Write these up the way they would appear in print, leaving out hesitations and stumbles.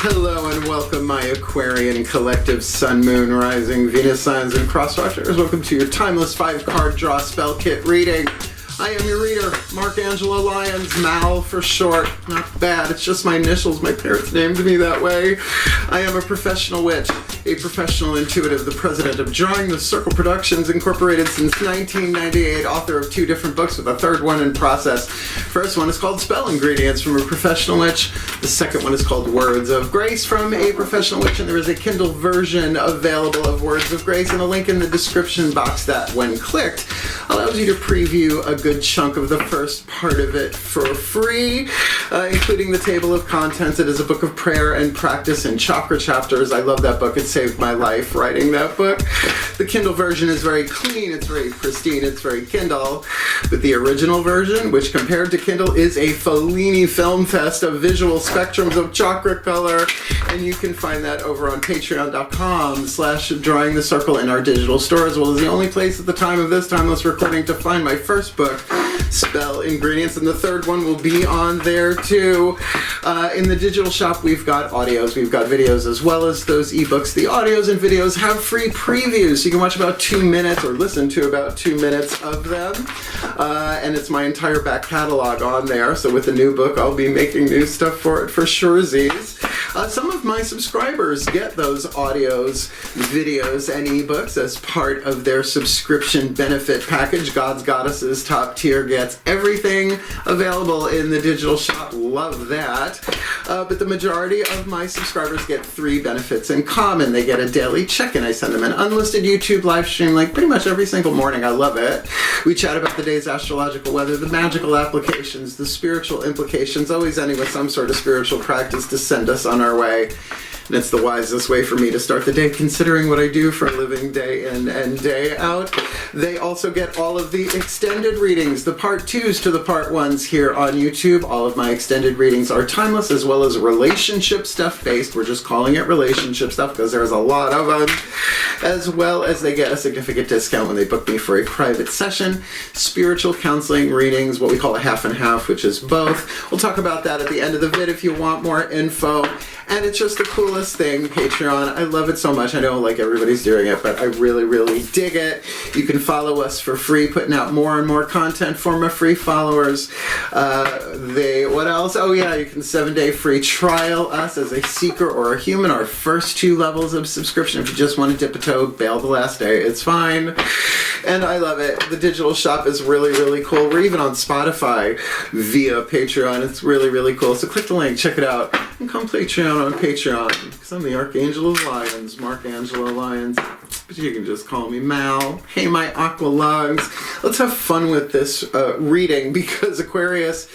Hello and welcome, my Aquarian collective Sun, Moon, Rising, Venus signs, and crosswatchers. Welcome to your timeless 5-card draw spell kit reading. I am your reader, Markangela Lyons, Mal for short. Not bad, it's just my initials. My parents named me that way. I am a professional witch, a professional intuitive, the president of Drawing the Circle Productions, incorporated since 1998, author of 2 different books with a 3rd one in process. First one is called Spell Ingredients from a Professional Witch. The second one is called Words of Grace from a Professional Witch, and there is a Kindle version available of Words of Grace and a link in the description box that, when clicked, allows you to preview a good chunk of the first part of it for free, including the table of contents. It is a book of prayer and practice and chakra chapters. I love that book. It saved my life writing that book. The Kindle version is very clean, it's very pristine, it's very Kindle. But the original version, which compared to Kindle is a Fellini film fest of visual spectrums of chakra color, and you can find that over on patreon.com/drawing the circle in our digital store, as well as the only place at the time of this timeless recording to find my first book, Spell Ingredients, and the 3rd one will be on there too. In the digital shop, we've got audios, we've got videos, as well as those ebooks. The audios and videos have free previews, so you can watch about 2 minutes or listen to about 2 minutes of them, and it's my entire back catalog on there. So with the new book, I'll be making new stuff for it for surezies. Some of my subscribers get those audios, videos, and ebooks as part of their subscription benefit package. Gods, Goddesses, top tier gets everything available in the digital shop. Love that. But the majority of my subscribers get 3 benefits in common. They get a daily check-in. I send them an unlisted YouTube live stream like pretty much every single morning. I love it. We chat about the day's astrological weather, the magical applications, the spiritual implications, always ending with some sort of spiritual practice to send us on our way. And it's the wisest way for me to start the day, considering what I do for a living day in and day out. They also get all of the extended readings, the part 2s to the part 1s here on YouTube. All of my extended readings are timeless, as well as relationship stuff based. We're just calling it relationship stuff because there's a lot of them. As well as they get a significant discount when they book me for a private session. Spiritual counseling readings, what we call a half and half, which is both. We'll talk about that at the end of the vid if you want more info. And it's just the coolest thing, Patreon. I love it so much. I know like everybody's doing it, but I really, really dig it. You can follow us for free, putting out more and more content for my free followers. What else? Oh yeah, you can 7-day free trial us as a seeker or a human. Our first 2 levels of subscription. If you just want to dip a toe, bail the last day, it's fine. And I love it. The digital shop is really, really cool. We're even on Spotify via Patreon. It's really, really cool. So click the link, check it out, and come Patreon on Patreon. Because I'm the Archangel of Lions, Markangela Lyons. But you can just call me Mal. Hey, my aqua lungs. Let's have fun with this reading, because Aquarius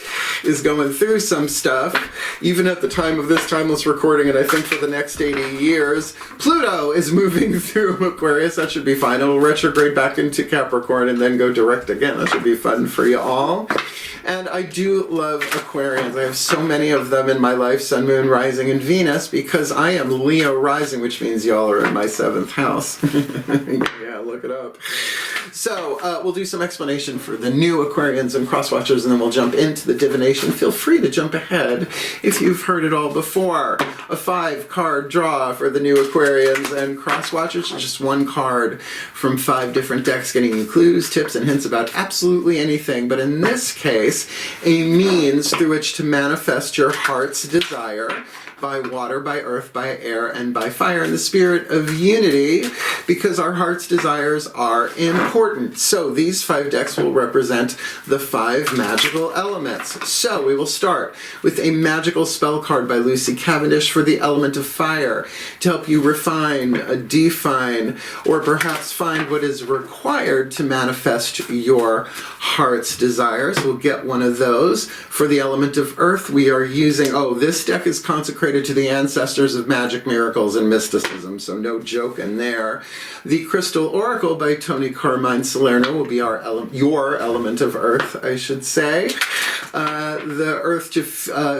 is going through some stuff, even at the time of this timeless recording, and I think for the next 80 years. Pluto is moving through Aquarius. That should be fine. It'll retrograde back into Capricorn and then go direct again. That should be fun for you all. And I do love Aquarians. I have so many of them in my life, Sun, Moon, Rising, and Venus, because I am Leo Rising, which means y'all are in my 7th house. Yeah, look it up. So we'll do some explanation for the new Aquarians and crosswatchers, and then we'll jump into the divination. Feel free to jump ahead if you've heard it all before. A 5-card draw for the new Aquarians and crosswatchers. Just 1 card from 5 different decks, getting you clues, tips, and hints about absolutely anything. But in this case, a means through which to manifest your heart's desire by water, by earth, by air, and by fire, in the spirit of unity, because our heart's desires are important. So these 5 decks will represent the 5 magical elements. So we will start with a magical spell card by Lucy Cavendish for the element of fire, to help you refine, define, or perhaps find what is required to manifest your heart's desires. We'll get one of those. For the element of earth, we are using, this deck is consecrated to the ancestors of magic, miracles, and mysticism, so no joke in there. The crystal Oracle by Tony Carmine Salerno will be your element of earth, I should say. The earth to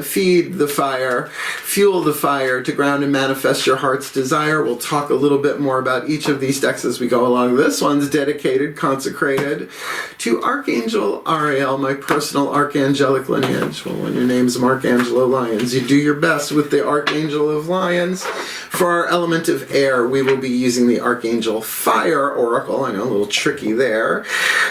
feed the fire, fuel the fire, to ground and manifest your heart's desire. We'll talk a little bit more about each of these decks as we go along. This one's dedicated, consecrated to Archangel Ariel, my personal archangelic lineage. Well, when your name's Markangelo Lyons, you do your best with the Archangel of Lions. For our element of air, we will be using the Archangel Fire Oracle. I know, a little tricky there.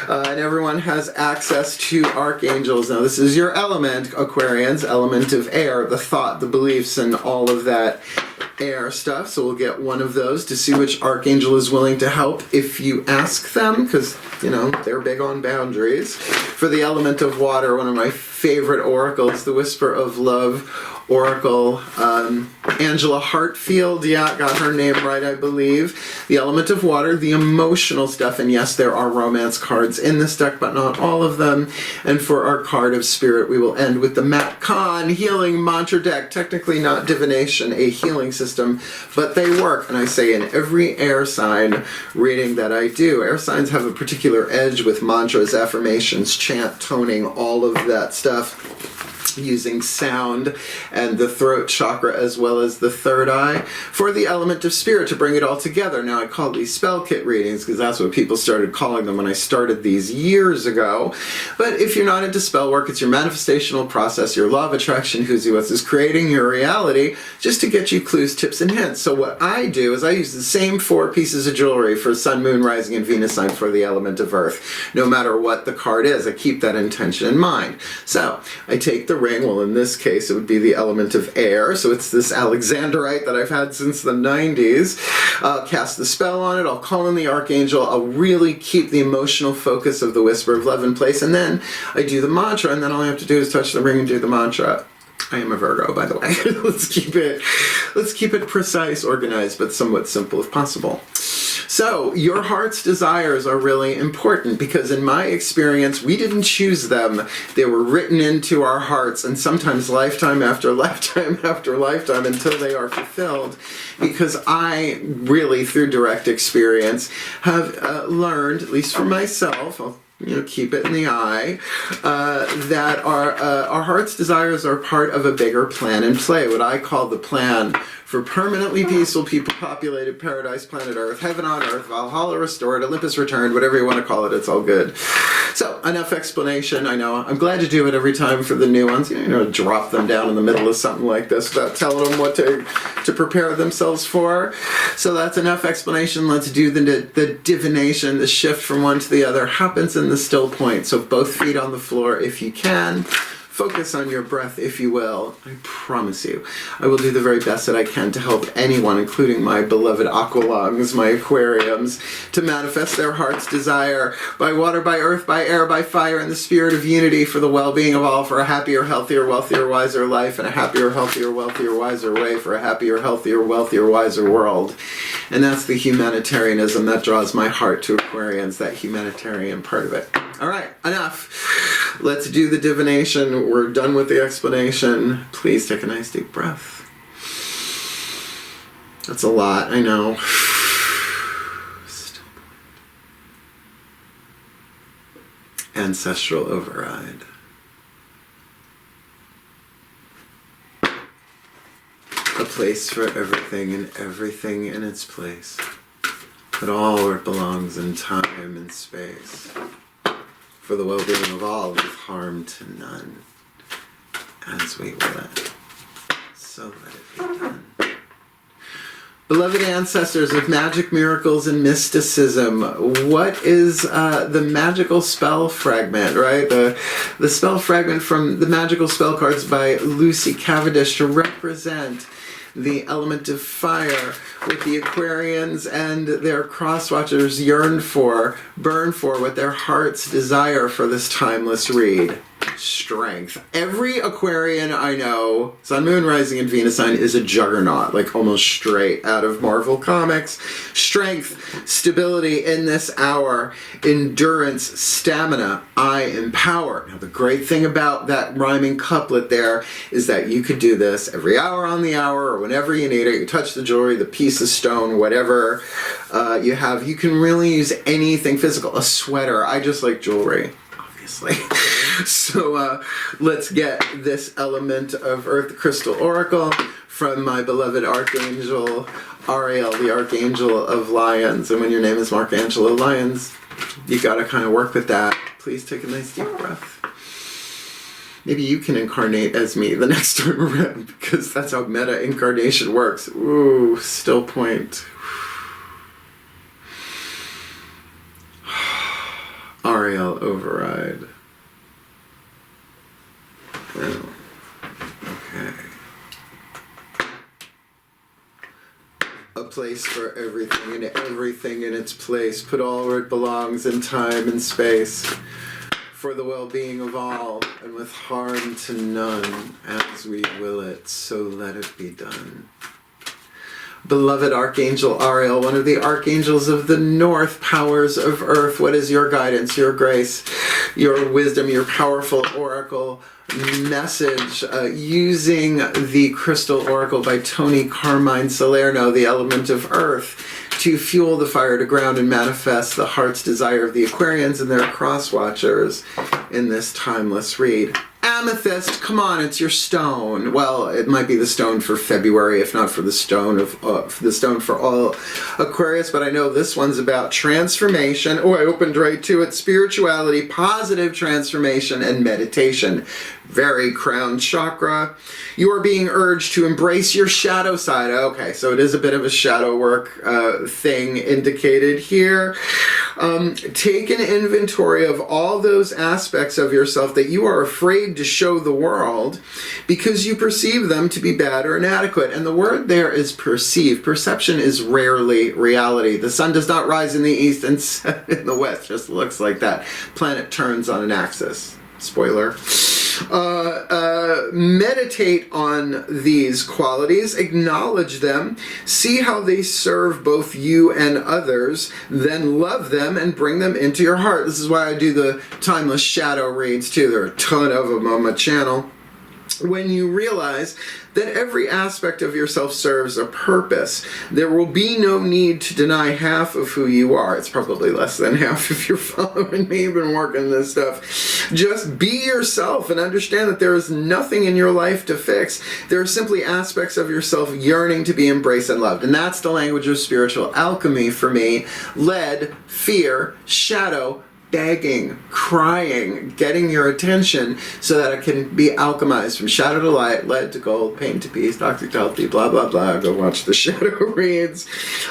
And everyone has access to archangels. Now, this is your element, Aquarians, element of air, the thought, the beliefs, and all of that air stuff. So we'll get one of those to see which archangel is willing to help if you ask them, because, you know, they're big on boundaries. For the element of water, one of my favorite oracles, the Whisper of Love Oracle, Angela Hartfield, yeah, got her name right, I believe. The element of water, the emotional stuff, and yes, there are romance cards in this deck, but not all of them. And for our card of spirit, we will end with the Matt Kahn Healing Mantra deck. Technically not divination, a healing system, but they work. And I say in every air sign reading that I do, air signs have a particular edge with mantras, affirmations, chant, toning, all of that stuff, using sound and the throat chakra as well as the third eye. For the element of spirit, to bring it all together. Now, I call these spell kit readings because that's what people started calling them when I started these years ago. But if you're not into spell work, it's your manifestational process, your law of attraction, who's you, is creating your reality, just to get you clues, tips, and hints. So what I do is I use the same 4 pieces of jewelry for Sun, Moon, Rising, and Venus sign for the element of earth. No matter what the card is, I keep that intention in mind. So I take the ring. Well, in this case, it would be the element of air. So it's this Alexandrite that I've had since the 90s. I'll cast the spell on it. I'll call in the archangel. I'll really keep the emotional focus of the Whisper of Love in place. And then I do the mantra, and then all I have to do is touch the ring and do the mantra. I am a Virgo, by the way. Let's keep it precise, organized, but somewhat simple if possible. So, your heart's desires are really important because in my experience, we didn't choose them. They were written into our hearts, and sometimes lifetime after lifetime after lifetime until they are fulfilled. Because I really, through direct experience, have learned, at least for myself, keep it in the eye, that our heart's desires are part of a bigger plan in play, what I call the plan for permanently peaceful, people-populated paradise, planet Earth, heaven on earth, Valhalla restored, Olympus returned, whatever you want to call it, it's all good. So, enough explanation, I know. I'm glad to do it every time for the new ones. Drop them down in the middle of something like this without telling them what to prepare themselves for. So that's enough explanation. Let's do the divination. The shift from one to the other happens in the still point. So both feet on the floor if you can. Focus on your breath, if you will. I promise you, I will do the very best that I can to help anyone, including my beloved aqualungs, my aquariums, to manifest their heart's desire by water, by earth, by air, by fire, and the spirit of unity for the well-being of all, for a happier, healthier, wealthier, wiser life, and a happier, healthier, wealthier, wiser way, for a happier, healthier, wealthier, wiser world. And that's the humanitarianism that draws my heart to Aquarians, that humanitarian part of it. All right, enough. Let's do the divination. We're done with the explanation. Please take a nice deep breath. That's a lot, I know. Ancestral override. A place for everything and everything in its place. But all where it belongs in time and space. For the well-being of all, with harm to none. As we will it. So let it be done. Beloved ancestors of magic, miracles, and mysticism, what is the magical spell fragment, right? The spell fragment from the magical spell cards by Lucy Cavendish to represent the element of fire, what the Aquarians and their crosswatchers yearn for, burn for, what their hearts desire for this timeless read. Strength. Every Aquarian I know, Sun, Moon, Rising, and Venus sign is a juggernaut, like almost straight out of Marvel Comics. Strength, stability in this hour, endurance, stamina, I empower. Now the great thing about that rhyming couplet there is that you could do this every hour on the hour or whenever you need it. You touch the jewelry, the piece of stone, whatever you have. You can really use anything physical. A sweater. I just like jewelry. So let's get this element of Earth Crystal Oracle from my beloved Archangel Ariel, the Archangel of Lions. And when your name is Markangelo Lions, you gotta kind of work with that. Please take a nice deep breath. Maybe you can incarnate as me the next time around, because that's how meta incarnation works. Ooh, still point. Ariel override. Oh, okay. A place for everything and everything in its place. Put all where it belongs in time and space. For the well-being of all, and with harm to none, as we will it, so let it be done. Beloved Archangel Ariel, one of the archangels of the north, powers of earth, what is your guidance, your grace, your wisdom, your powerful oracle message, using the Crystal Oracle by Tony Carmine Salerno, the element of earth, to fuel the fire to ground and manifest the heart's desire of the Aquarians and their crosswatchers in this timeless read. Amethyst, come on, it's your stone. Well, it might be the stone for February, if not for the stone for all Aquarius, but I know this one's about transformation. Oh, I opened right to it. Spirituality, positive transformation, and meditation. Very crown chakra. You are being urged to embrace your shadow side. Okay, so it is a bit of a shadow work thing indicated here. Take an inventory of all those aspects of yourself that you are afraid to show the world because you perceive them to be bad or inadequate. And the word there is perceive. Perception is rarely reality. The sun does not rise in the east and set in the west. Just looks like that. Planet turns on an axis. Spoiler. Meditate on these qualities, acknowledge them, see how they serve both you and others, then love them and bring them into your heart. This is why I do the timeless shadow reads too. There are a ton of them on my channel. When you realize that every aspect of yourself serves a purpose, there will be no need to deny half of who you are. It's probably less than half if you're following me. You've been working this stuff. Just be yourself and understand that there is nothing in your life to fix. There are simply aspects of yourself yearning to be embraced and loved. And that's the language of spiritual alchemy for me. Lead, fear, shadow, begging, crying, getting your attention so that it can be alchemized from shadow to light, lead to gold, pain to peace, toxic to healthy, blah, blah, blah. Go watch the shadow reads.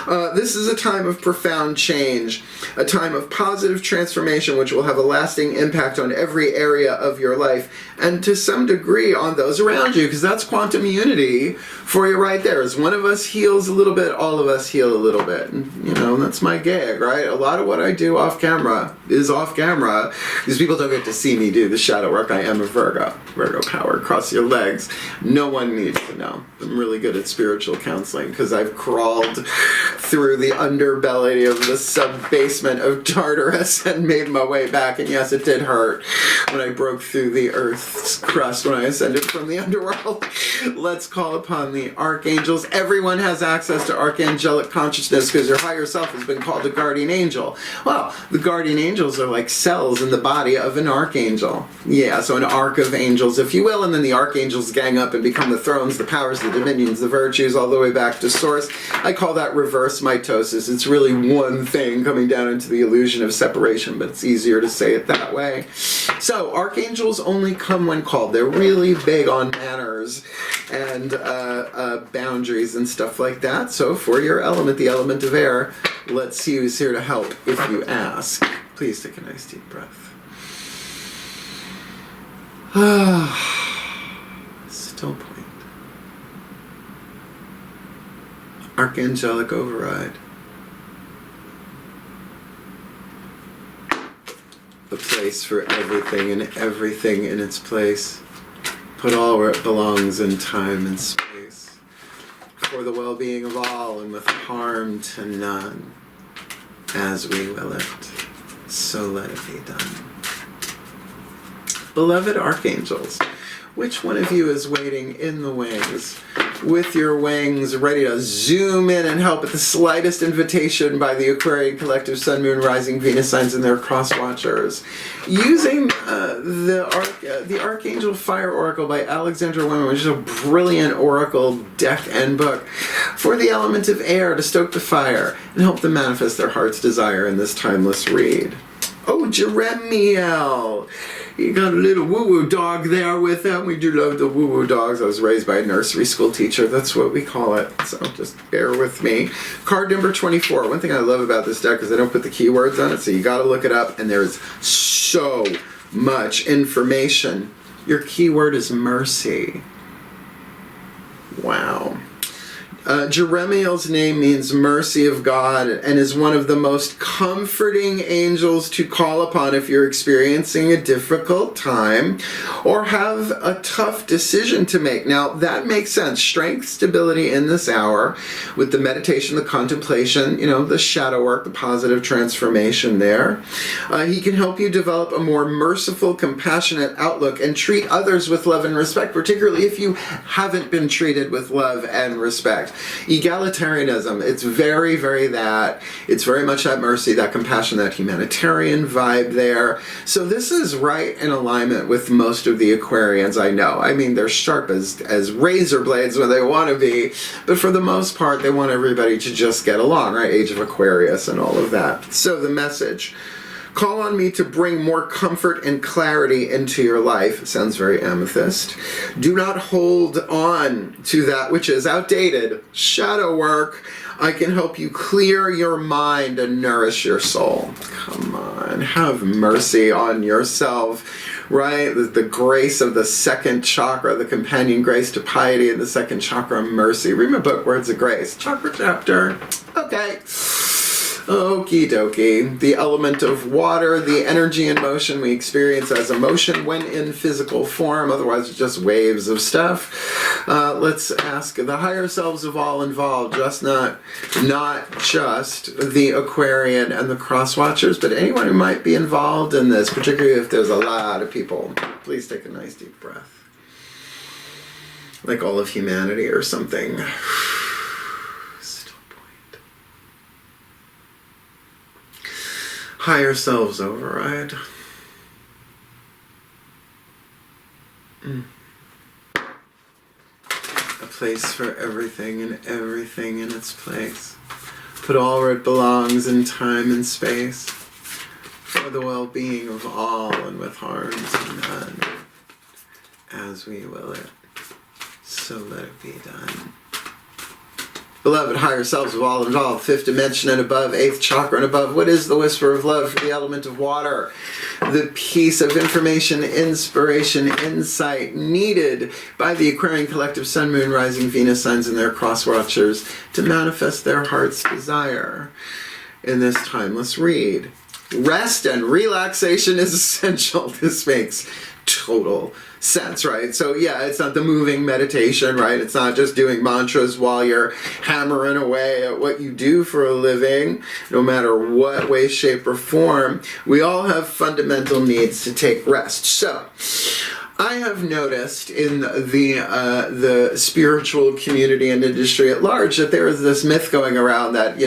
This is a time of profound change, a time of positive transformation which will have a lasting impact on every area of your life and to some degree on those around you, because that's quantum unity for you right there. As one of us heals a little bit, all of us heal a little bit. And, you know, that's my gig, right? A lot of what I do off camera is off camera because people don't get to see me do the shadow work. I am a Virgo power, cross your legs. No one needs to know. I'm really good at spiritual counseling because I've crawled through the underbelly of the sub-basement of Tartarus and made my way back. And yes, it did hurt when I broke through the earth's crust when I ascended from the underworld. Let's call upon the archangels. Everyone has access to archangelic consciousness because your higher self has been called a guardian angel. Well, the guardian angels are like cells in the body of an archangel. Yeah, so an arc of angels, if you will, and then the archangels gang up and become the thrones, the powers, the dominions, the virtues, all the way back to source. I call that reverse mitosis. It's really one thing coming down into the illusion of separation, but it's easier to say it that way. So, archangels only come when called. They're really big on manners and boundaries and stuff like that. So, for your element, the element of air, let's see who's here to help if you ask. Please take a nice deep breath. Still point. Archangelic override. A place for everything and everything in its place. Put all where it belongs in time and space. For the well-being of all and with harm to none. As we will it, so let it be done. Beloved archangels, which one of you is waiting in the wings, with your wings ready to zoom in and help at the slightest invitation by the Aquarian Collective Sun, Moon, Rising, Venus signs and their crosswatchers, using the Archangel Fire Oracle by Alexandra Women, which is a brilliant oracle deck and book, for the element of air to stoke the fire and help them manifest their heart's desire in this timeless read. Oh, Jeremiel! You got a little woo-woo dog there with him. We do love the woo-woo dogs. I was raised by a nursery school teacher. That's what we call it. So just bear with me. Card number 24. One thing I love about this deck is I don't put the keywords on it, so you got to look it up, and there's so much information. Your keyword is mercy. Wow. Jeremiel's name means mercy of God and is one of the most comforting angels to call upon if you're experiencing a difficult time or have a tough decision to make. Now, that makes sense. Strength, stability in this hour with the meditation, the contemplation, the shadow work, the positive transformation there. He can help you develop a more merciful, compassionate outlook and treat others with love and respect, particularly if you haven't been treated with love and respect. Egalitarianism, it's very, very that. It's very much that mercy, that compassion, that humanitarian vibe there. So this is right in alignment with most of the Aquarians I know. I mean, they're sharp as razor blades when they want to be, but for the most part, they want everybody to just get along, right? Age of Aquarius and all of that. So the message: call on me to bring more comfort and clarity into your life. Sounds very amethyst. Do not hold on to that which is outdated. Shadow work. I can help you clear your mind and nourish your soul. Come on, have mercy on yourself, right? The grace of the second chakra, the companion grace to piety in the second chakra, mercy. Read my book, Words of Grace. Chakra chapter. Okay. Okie dokie. The element of water, the energy and motion we experience as emotion when in physical form, otherwise it's just waves of stuff. Let's ask the higher selves of all involved, not just the Aquarian and the crosswatchers, but anyone who might be involved in this, particularly if there's a lot of people. Please take a nice deep breath. Like all of humanity or something. Higher selves override. A place for everything and everything in its place. Put all where it belongs in time and space. For the well-being of all and with harm to none. As we will it, so let it be done. Beloved higher selves of all involved, 5th dimension and above, 8th chakra and above. What is the whisper of love for the element of water? The piece of information, inspiration, insight needed by the Aquarian Collective Sun, Moon, Rising, Venus signs and their crosswatchers to manifest their heart's desire in this timeless read. Rest and relaxation is essential. This makes total sense, right? So yeah, it's not the moving meditation, right? It's not just doing mantras while you're hammering away at what you do for a living, no matter what way, shape, or form. We all have fundamental needs to take rest. So I have noticed in the spiritual community and industry at large that there is this myth going around that,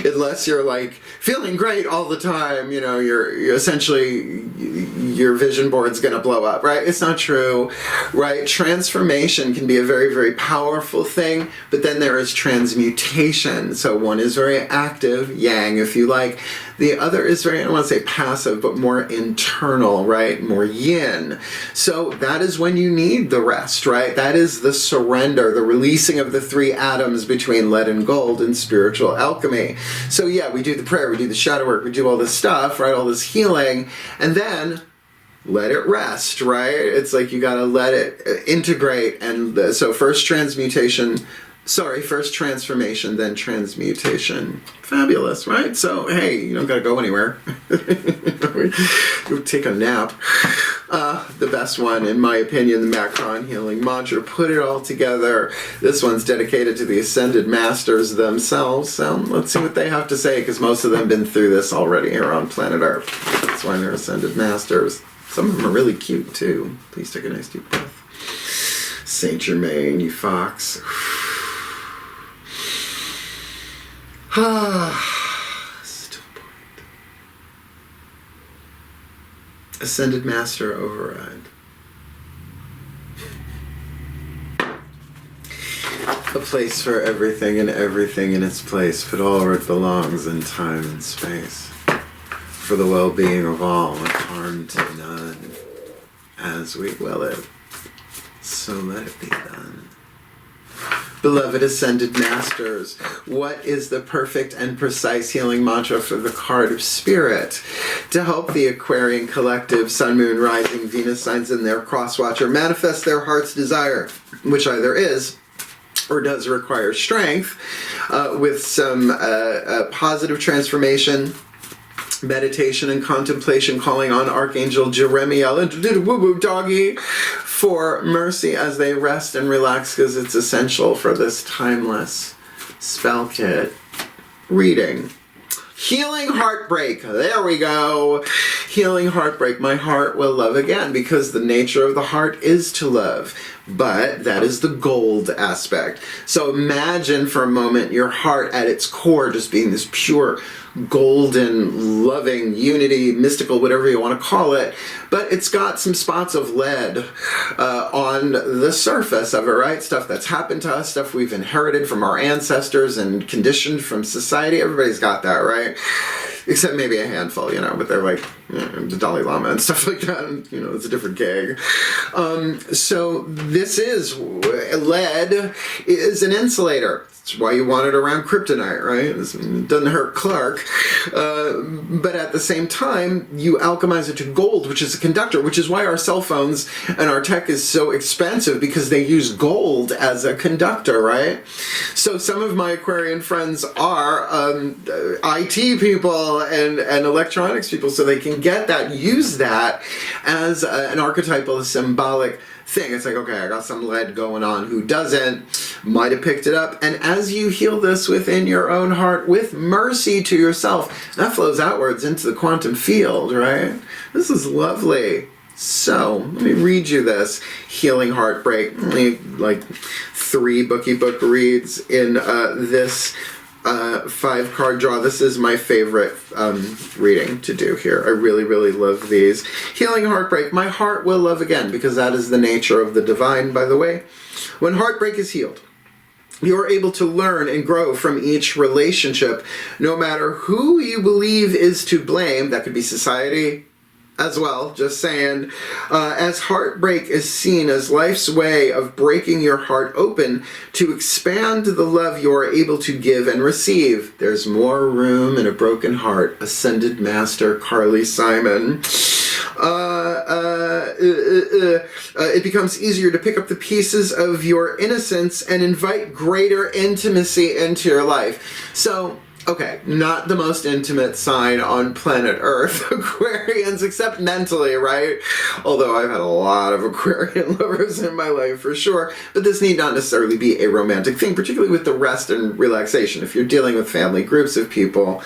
unless you're like feeling great all the time, you're essentially, your vision board's going to blow up, right? It's not true, right? Transformation can be a very, very powerful thing, but then there is transmutation. So one is very active, yang, if you like. The other is very, I don't want to say passive, but more internal, right? More yin. So that is when you need the rest, right? That is the surrender, the releasing of the 3 atoms between lead and gold in spiritual alchemy. So yeah, we do the prayer, we do the shadow work, we do all this stuff, right? All this healing, and then let it rest, right? It's like you gotta let it integrate. And so first transmutation, Sorry, first transformation, then transmutation. Fabulous, right? So, hey, you don't gotta go anywhere. Go take a nap. The best one, in my opinion, the Macron Healing Mantra. Put it all together. This one's dedicated to the Ascended Masters themselves. So let's see what they have to say, because most of them have been through this already here on planet Earth. That's why they're Ascended Masters. Some of them are really cute, too. Please take a nice deep breath. Saint Germain, you fox. Still point. Ascended Master override. A place for everything and everything in its place, but all where it belongs in time and space. For the well-being of all, and harm to none. As we will it, so let it be done. Beloved Ascended Masters, what is the perfect and precise healing mantra for the card of Spirit to help the Aquarian collective, Sun, Moon, Rising, Venus signs in their crosswatcher manifest their heart's desire, which either is or does require strength, with some positive transformation, meditation and contemplation, calling on Archangel Jeremiel and woo-woo doggy for mercy as they rest and relax, because it's essential for this timeless spell kit reading. Healing heartbreak. There we go. Healing heartbreak. My heart will love again, because the nature of the heart is to love. But that is the gold aspect. So imagine for a moment your heart at its core just being this pure, golden, loving, unity, mystical, whatever you want to call it. But it's got some spots of lead on the surface of it, right? Stuff that's happened to us, stuff we've inherited from our ancestors and conditioned from society. Everybody's got that, right? Except maybe a handful, you know, but they're like, you know, the Dalai Lama and stuff like that. And, you know, it's a different gig. So this is, lead is an insulator. That's why you want it around kryptonite, right? It doesn't hurt Clark. But at the same time, you alchemize it to gold, which is a conductor, which is why our cell phones and our tech is so expensive, because they use gold as a conductor, right? So some of my Aquarian friends are IT people and electronics people, so they can get that, use that as an archetypal, symbolic thing. It's like, okay, I got some lead going on. Who doesn't? Might have picked it up. And as you heal this within your own heart with mercy to yourself, that flows outwards into the quantum field, right? This is lovely. So, let me read you this healing heartbreak. Only like 3 book reads in this 5-card draw. This is my favorite reading to do here. I really, really love these. Healing heartbreak. My heart will love again, because that is the nature of the divine, by the way. When heartbreak is healed, you are able to learn and grow from each relationship, no matter who you believe is to blame. That could be society as well, just saying. As heartbreak is seen as life's way of breaking your heart open to expand the love you are able to give and receive. There's more room in a broken heart. Ascended Master Carly Simon. It becomes easier to pick up the pieces of your innocence and invite greater intimacy into your life. So, okay, not the most intimate sign on planet Earth, Aquarians, except mentally, right? Although I've had a lot of Aquarian lovers in my life for sure, but this need not necessarily be a romantic thing, particularly with the rest and relaxation. If you're dealing with family groups of people,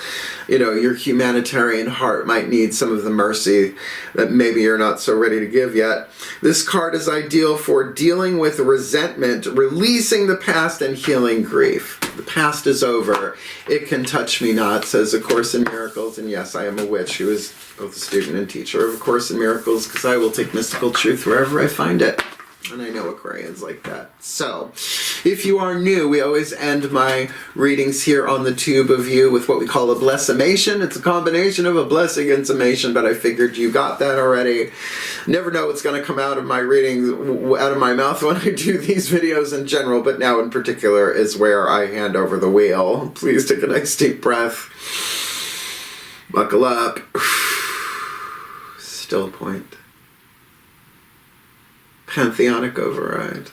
you know, your humanitarian heart might need some of the mercy that maybe you're not so ready to give yet. This card is ideal for dealing with resentment, releasing the past, and healing grief. The past is over. It can touch me not, says A Course in Miracles. And yes, I am a witch who is both a student and teacher of A Course in Miracles, because I will take mystical truth wherever I find it. And I know Aquarians like that. So, if you are new, we always end my readings here on the Tube of You with what we call a blessimation. It's a combination of a blessing and summation, but I figured you got that already. Never know what's going to come out of my readings, out of my mouth when I do these videos in general, but now in particular is where I hand over the wheel. Please take a nice deep breath. Buckle up. Still point. Pantheonic override.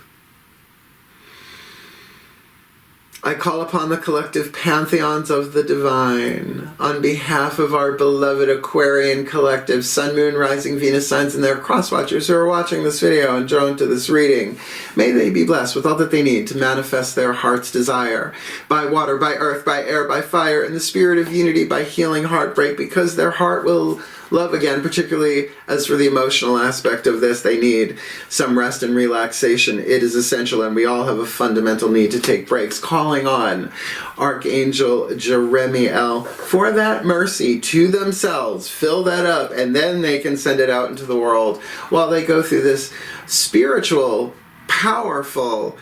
I call upon the collective pantheons of the divine on behalf of our beloved Aquarian collective, Sun, Moon, Rising, Venus signs, and their crosswatchers who are watching this video and drawn to this reading. May they be blessed with all that they need to manifest their heart's desire by water, by earth, by air, by fire, in the spirit of unity, by healing heartbreak, because their heart will love again, particularly as for the emotional aspect of this, they need some rest and relaxation. It is essential, and we all have a fundamental need to take breaks. Calling on Archangel Jeremiel for that mercy to themselves. Fill that up, and then they can send it out into the world while they go through this spiritual, powerful,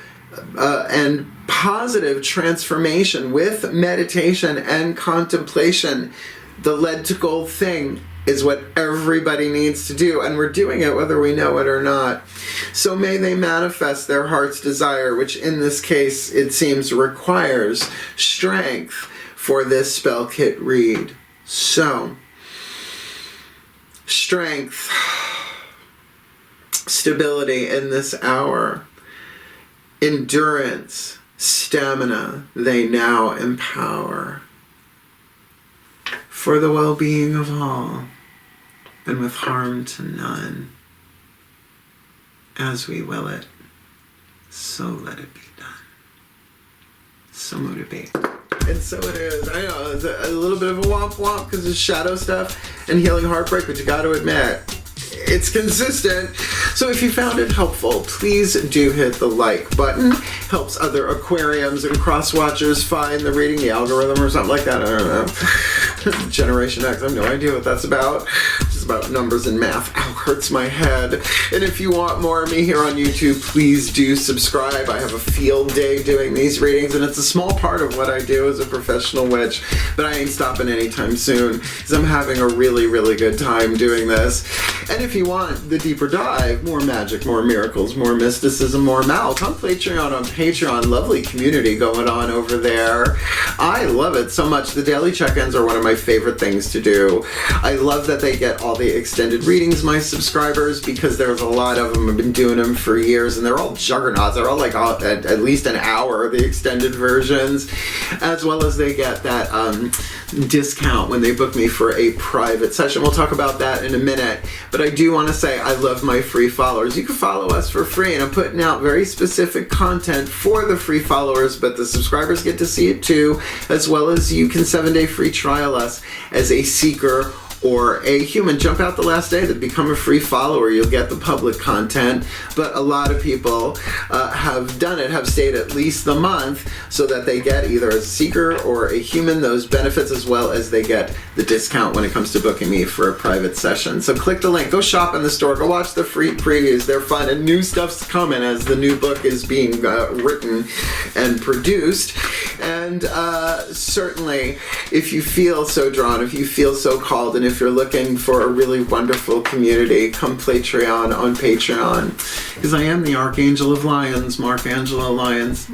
and positive transformation with meditation and contemplation. The lead to gold thing is what everybody needs to do, and we're doing it whether we know it or not. So may they manifest their heart's desire, which in this case it seems requires strength for this spell kit read. So, strength, stability in this hour, endurance, stamina, they now empower for the well-being of all, and with harm to none. As we will it, so let it be done. So mote it be. And so it is. I know, it's a little bit of a womp because it's shadow stuff and healing heartbreak, but you got to admit, it's consistent. So if you found it helpful, please do hit the like button. Helps other aquariums and crosswatchers find the reading, the algorithm or something like that. I don't know. Generation X, I have no idea what that's about. It's just about numbers and math. Ow, hurts my head. And if you want more of me here on YouTube, please do subscribe. I have a field day doing these readings, and it's a small part of what I do as a professional witch, but I ain't stopping anytime soon because I'm having a really, really good time doing this. And if you want the deeper dive, more magic, more miracles, more mysticism, more Mal, come Patreon on Patreon. Lovely community going on over there. I love it so much. The daily check-ins are one of my favorite things to do. I love that they get all the extended readings, my subscribers, because there's a lot of them. I've been doing them for years, and they're all juggernauts. They're all like at least an hour, the extended versions, as well as they get that discount when they book me for a private session. We'll talk about that in a minute, but I do want to say I love my free followers. You can follow us for free, and I'm putting out very specific content for the free followers, but the subscribers get to see it too, as well as you can 7-day free trial us as a seeker or a human. Jump out the last day to become a free follower. You'll get the public content, but a lot of people have done it, have stayed at least the month, so that they get either as a seeker or a human those benefits, as well as they get the discount when it comes to booking me for a private session. So click the link, go shop in the store, go watch the free previews. They're fun, and new stuff's coming as the new book is being written and produced. And certainly, if you feel so drawn, if you feel so called, and if you're looking for a really wonderful community, come Patreon on Patreon, because I am the Archangel of Lions, Mark Angela Lyons,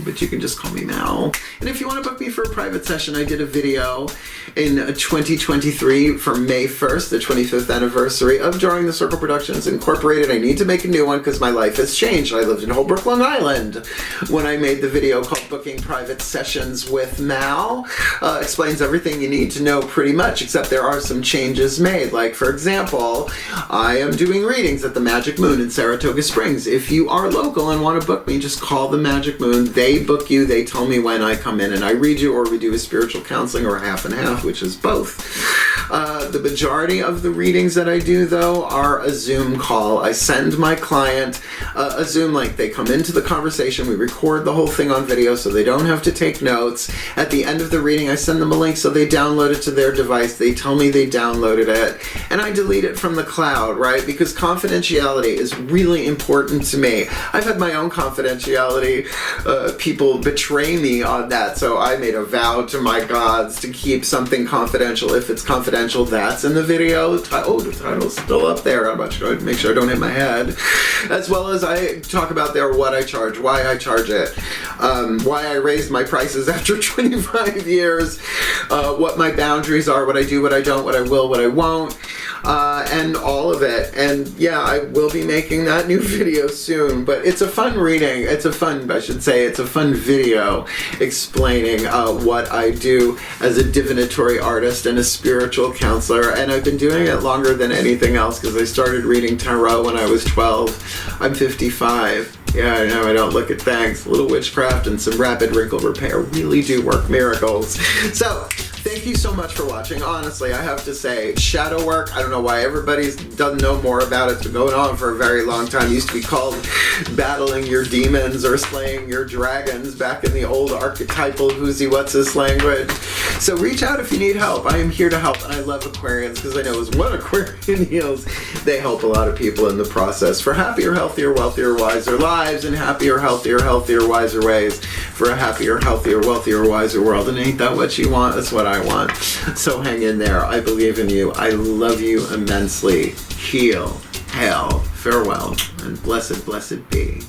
but you can just call me Mal. And if you want to book me for a private session, I did a video in 2023 for May 1st, the 25th anniversary of Drawing the Circle Productions Incorporated. I need to make a new one because my life has changed. I lived in Holbrook, Long Island when I made the video called Booking Private Sessions with Mal. Explains everything you need to know pretty much, except there are some changes made. Like, for example, I am doing readings at the Magic Moon in Saratoga Springs. If you are local and want to book me, just call the Magic Moon. They book you. They tell me when I come in and I read you, or we do a spiritual counseling, or half and half, which is both. The majority of the readings that I do, though, are a Zoom call. I send my client a Zoom link. They come into the conversation. We record the whole thing on video so they don't have to take notes. At the end of the reading, I send them a link so they download it to their device. They tell me they downloaded it, and I delete it from the cloud, right? Because confidentiality is really important to me. I've had my own confidentiality. People betray me on that, so I made a vow to my gods to keep something confidential if it's confidential. exponential. That's in the video. The title's still up there. I'm about to make sure I don't hit my head. As well as I talk about there what I charge, why I charge it, why I raised my prices after 25 years, what my boundaries are, what I do, what I don't, what I will, what I won't, and all of it. And yeah, I will be making that new video soon, but it's a fun reading. It's a fun video explaining what I do as a divinatory artist and a spiritual counselor. And I've been doing it longer than anything else because I started reading tarot when I was 12. I'm 55. Yeah, I know I don't look at things. A little witchcraft and some rapid wrinkle repair really do work miracles. So, thank you so much for watching. Honestly, I have to say, shadow work, I don't know why everybody doesn't know more about it. It's been going on for a very long time. It used to be called battling your demons or slaying your dragons back in the old archetypal who's-he what's-this language. So reach out if you need help. I am here to help, and I love Aquarians because I know as one Aquarian heals, they help a lot of people in the process for happier, healthier, wealthier, wiser lives, and happier, healthier, wiser ways for a happier, healthier, wealthier, wiser world. And ain't that what you want? That's what I want. So hang in there. I believe in you. I love you immensely. Heal, hail, farewell, and blessed, blessed be.